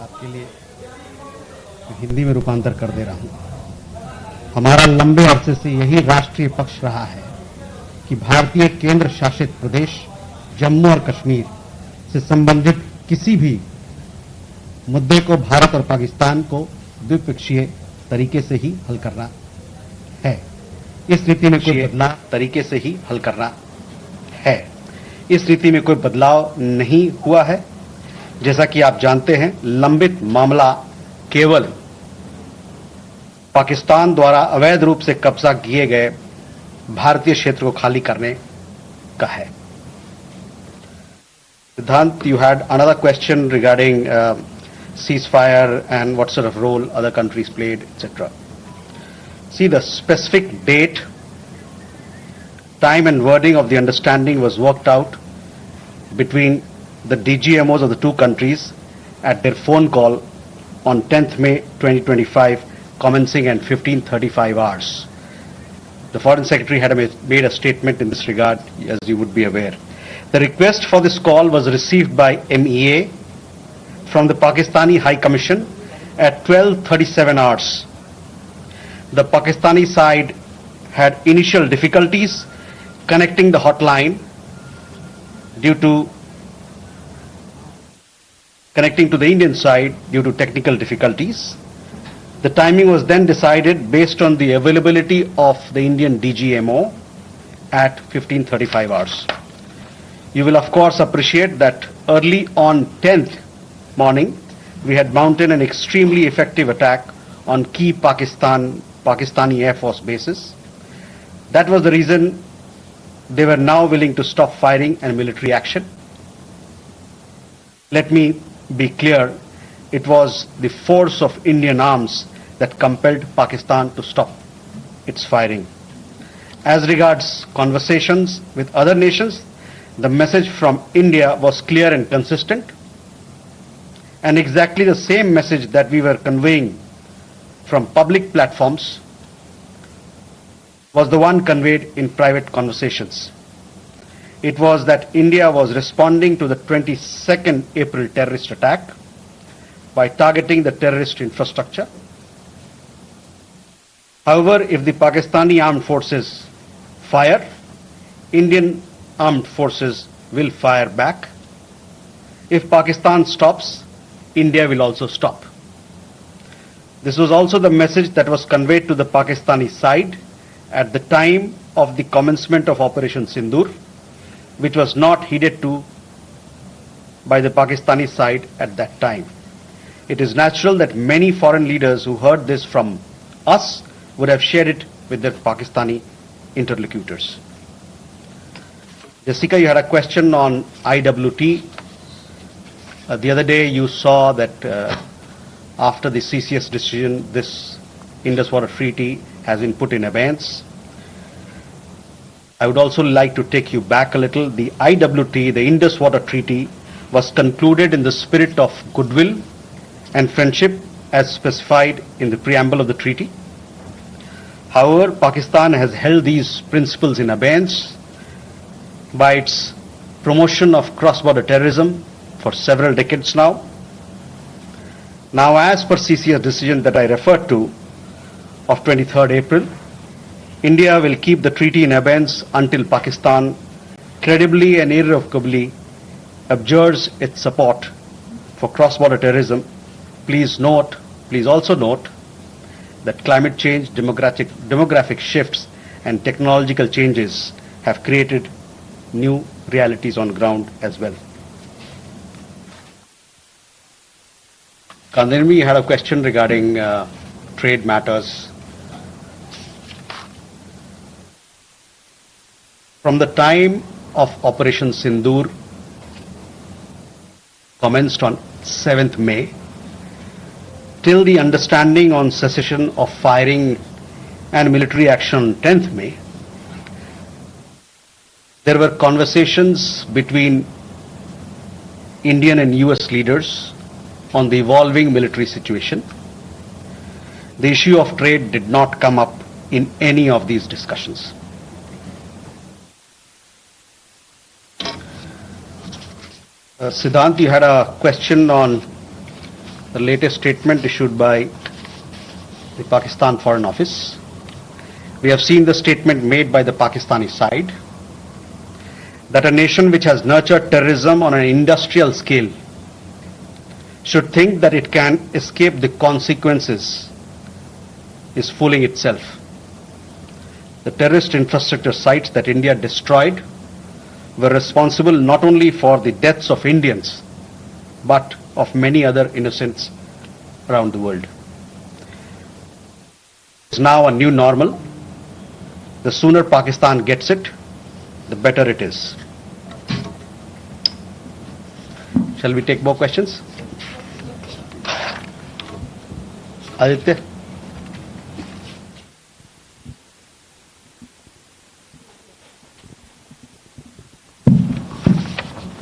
आपके लिए हिंदी में रूपांतर कर दे रहा हूं। हमारा लंबे अरसे से यही राष्ट्रीय पक्ष रहा है कि भारतीय केंद्र शासित प्रदेश जम्मू और कश्मीर से संबंधित किसी भी मुद्दे को भारत और पाकिस्तान को द्विपक्षीय तरीके से ही हल करना है। इस नीति में कोई बदलाव तरीके से ही हल करना है। इस नीति में कोई बदलाव नहीं हुआ है। जैसा कि आप जानते हैं, लंबित मामला केवल पाकिस्तान द्वारा अवैध रूप से कब्जा किए गए भारतीय क्षेत्र को खाली करने का है। Siddhant, you had another question regarding ceasefire and what sort of role other countries played, etc. See, the specific date, time and wording of the understanding was worked out between the DGMOs of the two countries at their phone call on 10th May 2025, commencing at 15:35 hours. The Foreign Secretary had made a statement in this regard, as you would be aware. The request for this call was received by MEA from the Pakistani High Commission at 12:37 hours. The Pakistani side had initial difficulties connecting the hotline connecting to the Indian side due to technical difficulties. The timing was then decided based on the availability of the Indian DGMO at 15:35 hours. You will of course appreciate that early on 10th morning, we had mounted an extremely effective attack on key Pakistani Air Force bases. That was the reason they were now willing to stop firing and military action. Let me be clear, it was the force of Indian arms that compelled Pakistan to stop its firing. As regards conversations with other nations, the message from India was clear and consistent, and exactly the same message that we were conveying from public platforms was the one conveyed in private conversations. It was that India was responding to the 22nd April terrorist attack by targeting the terrorist infrastructure. However, if the Pakistani armed forces fire, Indian armed forces will fire back. If Pakistan stops, India will also stop. This was also the message that was conveyed to the Pakistani side at the time of the commencement of Operation Sindhur, which was not heeded to by the Pakistani side at that time. It is natural that many foreign leaders who heard this from us would have shared it with their Pakistani interlocutors. Jessica, you had a question on IWT. The other day you saw that after the CCS decision, this Indus Waters Treaty has been put in abeyance. I would also like to take you back a little. The IWT, the Indus Waters Treaty, was concluded in the spirit of goodwill and friendship as specified in the preamble of the treaty. However, Pakistan has held these principles in abeyance by its promotion of cross-border terrorism for several decades now. Now, as per CCS decision that I referred to of 23rd April, India will keep the treaty in abeyance until Pakistan credibly and irrevocably abjures its support for cross-border terrorism. Please also note that climate change, demographic shifts and technological changes have created new realities on ground as well. Kandirmi had a question regarding trade matters. From the time of Operation Sindhur, commenced on 7th May, till the understanding on cessation of firing and military action on 10th May, there were conversations between Indian and US leaders on the evolving military situation. The issue of trade did not come up in any of these discussions. Siddhant, you had a question on the latest statement issued by the Pakistan Foreign Office. We have seen the statement made by the Pakistani side that a nation which has nurtured terrorism on an industrial scale should think that it can escape the consequences is fooling itself. The terrorist infrastructure sites that India destroyed were responsible not only for the deaths of Indians, but of many other innocents around the world. It's now a new normal. The sooner Pakistan gets it, the better it is. Shall we take more questions? Aditya?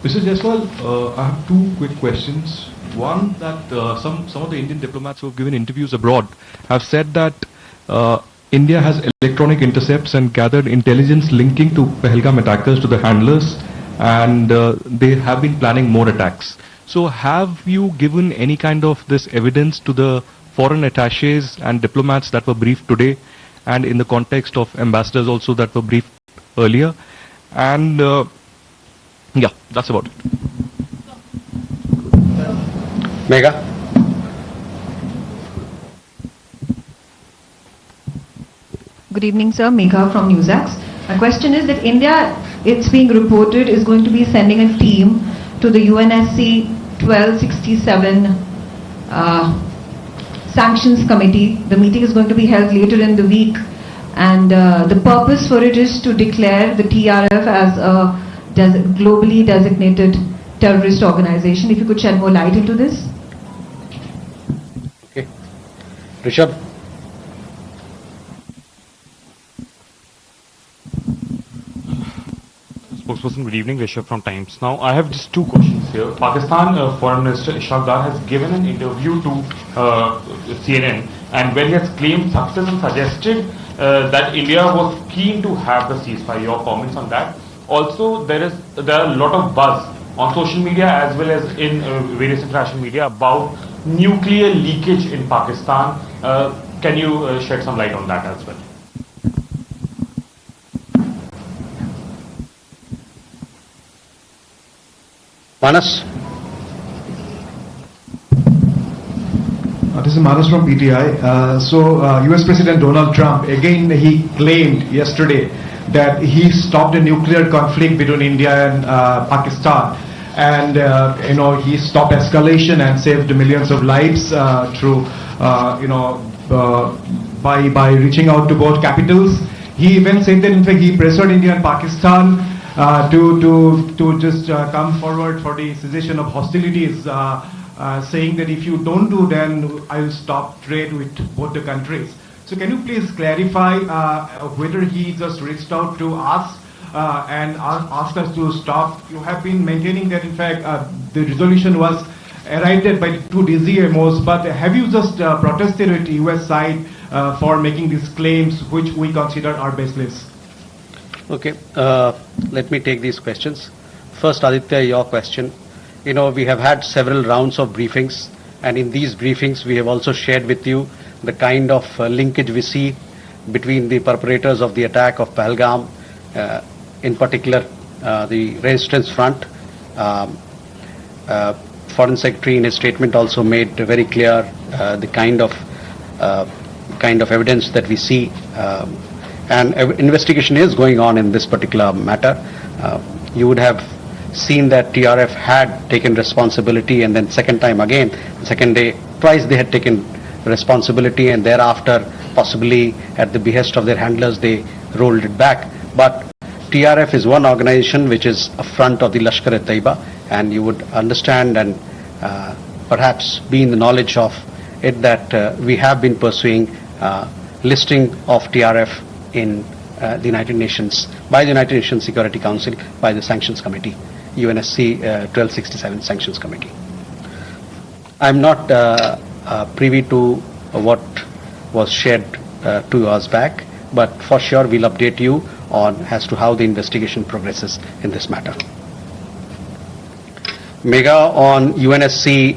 Mr. Jaiswal, I have two quick questions. One, that some of the Indian diplomats who have given interviews abroad have said that India has electronic intercepts and gathered intelligence linking to Pahalgam attackers to the handlers, and they have been planning more attacks. So have you given any kind of this evidence to the foreign attaches and diplomats that were briefed today, and in the context of ambassadors also that were briefed earlier? And yeah, that's about it. Megha? Good evening, sir. Megha from NewsAx. My question is that India, it's being reported, is going to be sending a team to the UNSC 1267 Sanctions Committee. The meeting is going to be held later in the week, and the purpose for it is to declare the TRF as a globally designated terrorist organization. If you could shed more light into this. Okay. Rishabh? Spokesperson, good evening. Rishabh from Times. Now, I have just two questions here. Pakistan Foreign Minister Ishaq Dar has given an interview to CNN, and where he has claimed success and suggested that India was keen to have the ceasefire. Your comments on that? Also, there are a lot of buzz on social media as well as in various international media about nuclear leakage in Pakistan. Can you shed some light on that as well? Manas? This is Manas from PTI. US President Donald Trump, again he claimed yesterday that he stopped a nuclear conflict between India and Pakistan, and he stopped escalation and saved millions of lives through by reaching out to both capitals. He even said that in fact he pressured India and Pakistan to just come forward for the cessation of hostilities, saying that if you don't do, then I will stop trade with both the countries. So can you please clarify whether he just reached out to us and asked us to stop? You have been maintaining that in fact the resolution was arrived at by two DCMOs, but have you just protested with the US side for making these claims which we consider are baseless? Okay, let me take these questions. First, Aditya, your question. We have had several rounds of briefings, and in these briefings we have also shared with you the kind of linkage we see between the perpetrators of the attack of Pahalgam, in particular the Resistance Front. Foreign Secretary in his statement also made very clear the kind of evidence that we see, and investigation is going on in this particular matter. You would have seen that TRF had taken responsibility, and then second time again, second day, twice they had taken responsibility, and thereafter possibly at the behest of their handlers they rolled it back. But TRF is one organization which is a front of the Lashkar-e-Taiba, and you would understand and perhaps be in the knowledge of it that we have been pursuing listing of TRF in the United Nations, by the United Nations Security Council, by the Sanctions Committee, UNSC 1267 Sanctions Committee. I'm not privy to what was shared 2 hours back, but for sure we'll update you on as to how the investigation progresses in this matter. Megha, on UNSC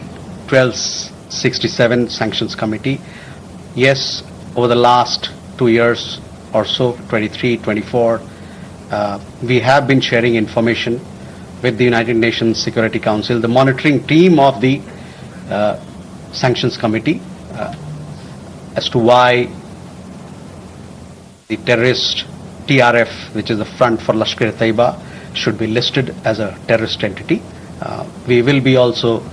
67 Sanctions Committee. Yes, over the last 2 years or so, 23, 24, we have been sharing information with the United Nations Security Council, the monitoring team of the Sanctions Committee, as to why the terrorist TRF, which is the Front for Lashkar-e-Taiba, should be listed as a terrorist entity. We will be also,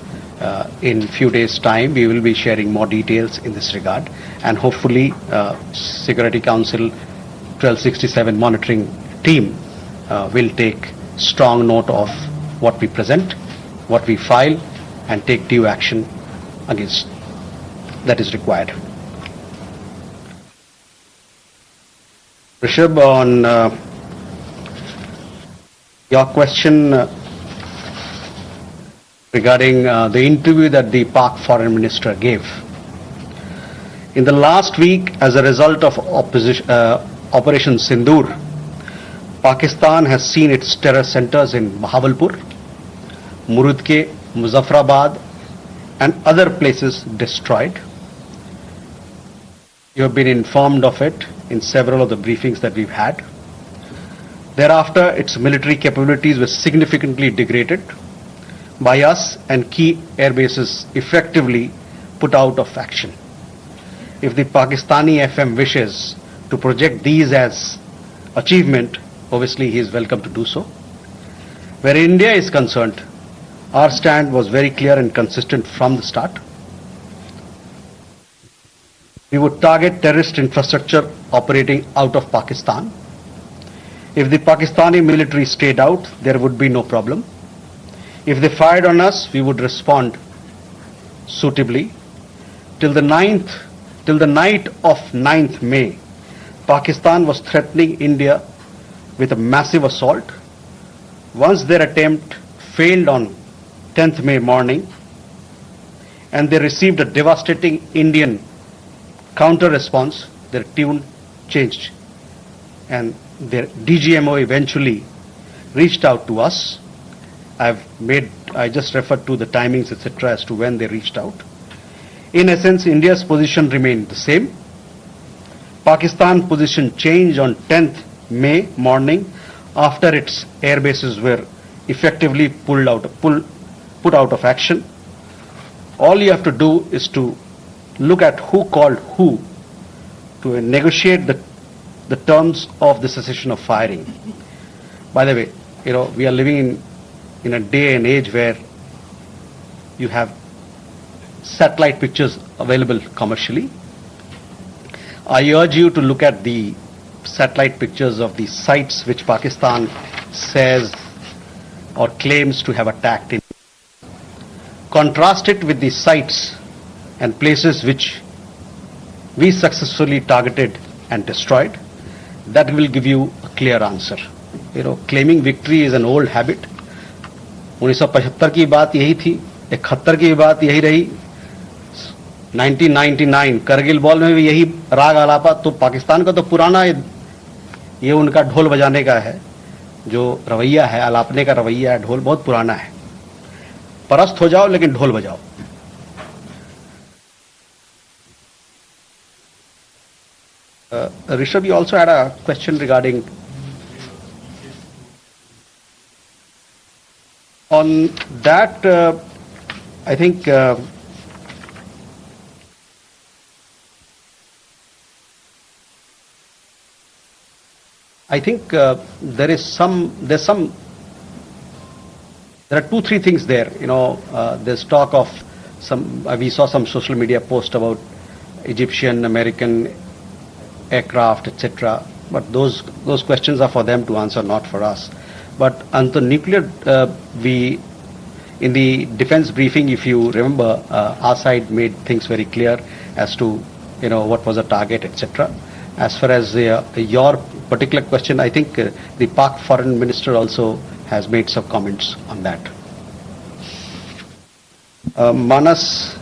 in few days' time, we will be sharing more details in this regard, and hopefully Security Council 1267 monitoring team will take strong note of what we present, what we file, and take due action against that is required. Rishabh, on your question regarding the interview that the Pak Foreign Minister gave. In the last week, as a result of Operation Sindhur, Pakistan has seen its terror centers in Bahawalpur, Murudke, Muzaffarabad, and other places destroyed. You have been informed of it in several of the briefings that we've had. Thereafter, its military capabilities were significantly degraded by us and key air bases effectively put out of action. If the Pakistani FM wishes to project these as achievement, obviously he is welcome to do so. Where India is concerned, our stand was very clear and consistent from the start. We would target terrorist infrastructure operating out of Pakistan. If the Pakistani military stayed out, there would be no problem. If they fired on us, we would respond suitably. Till the night of 9th May, Pakistan was threatening India with a massive assault. Once their attempt failed on 10th May morning, and they received a devastating Indian counter response, their tune changed, and their DGMO eventually reached out to us. I just referred to the timings, etc., as to when they reached out. In essence, India's position remained the same. Pakistan's position changed on 10th May morning after its air bases were effectively put out of action. All you have to do is to look at who called who to negotiate the terms of the cessation of firing. By the way, we are living in a day and age where you have satellite pictures available commercially. I urge you to look at the satellite pictures of the sites which Pakistan says or claims to have attacked in. Contrast it with the sites and places which we successfully targeted and destroyed. That will give you a clear answer. Claiming victory is an old habit. 1975 की बात यही थी, 71 की बात यही रही, 1999 Kargil war में भी यही राग आलापा. तो पाकिस्तान का तो पुराना ये उनका ढोल बजाने का है, जो रवैया है, आलापने का रवैया है, ढोल बहुत पुराना है. परस्त हो जाओ लेकिन ढोल बजाओ. Rishabh, you also had a question regarding on that. I think there are 2-3 things there. There's talk of some. We saw some social media post about Egyptian, American aircraft, etc. But those questions are for them to answer, not for us. But on the nuclear, we in the defense briefing, if you remember, our side made things very clear as to what was the target, etc. As far as your particular question, I think the Pak Foreign Minister also has made some comments on that. Manas,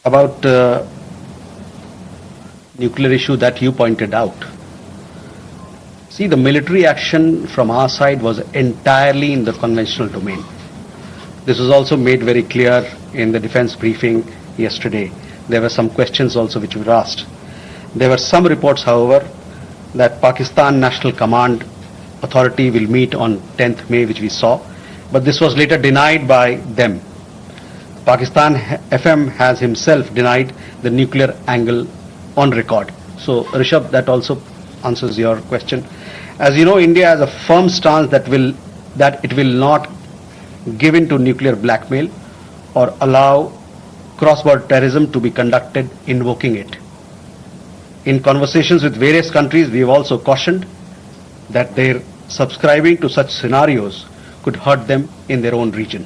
about nuclear issue that you pointed out. See, the military action from our side was entirely in the conventional domain. This was also made very clear in the defense briefing yesterday. There were some questions also which were asked. There were some reports, however, that Pakistan National Command Authority will meet on 10th May, which we saw, but this was later denied by them. Pakistan FM has himself denied the nuclear angle on record. So, Rishabh, that also answers your question. As you know, India has a firm stance that it will not give in to nuclear blackmail or allow cross-border terrorism to be conducted invoking it. In conversations with various countries, we have also cautioned that their subscribing to such scenarios could hurt them in their own region.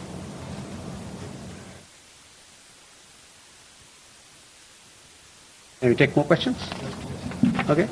Can we take more questions? Okay.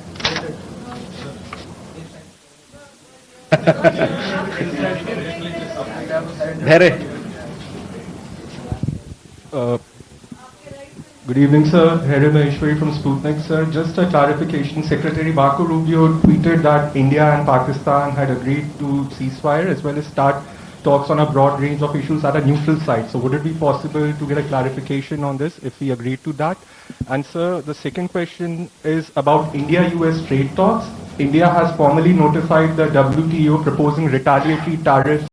Good evening, sir. Here Maheshwari from Sputnik, sir. Just a clarification. Secretary Marco Rubio tweeted that India and Pakistan had agreed to ceasefire as well as start talks on a broad range of issues at a neutral site. So would it be possible to get a clarification on this if we agreed to that? And sir, the second question is about India-US trade talks. India has formally notified the WTO proposing retaliatory tariffs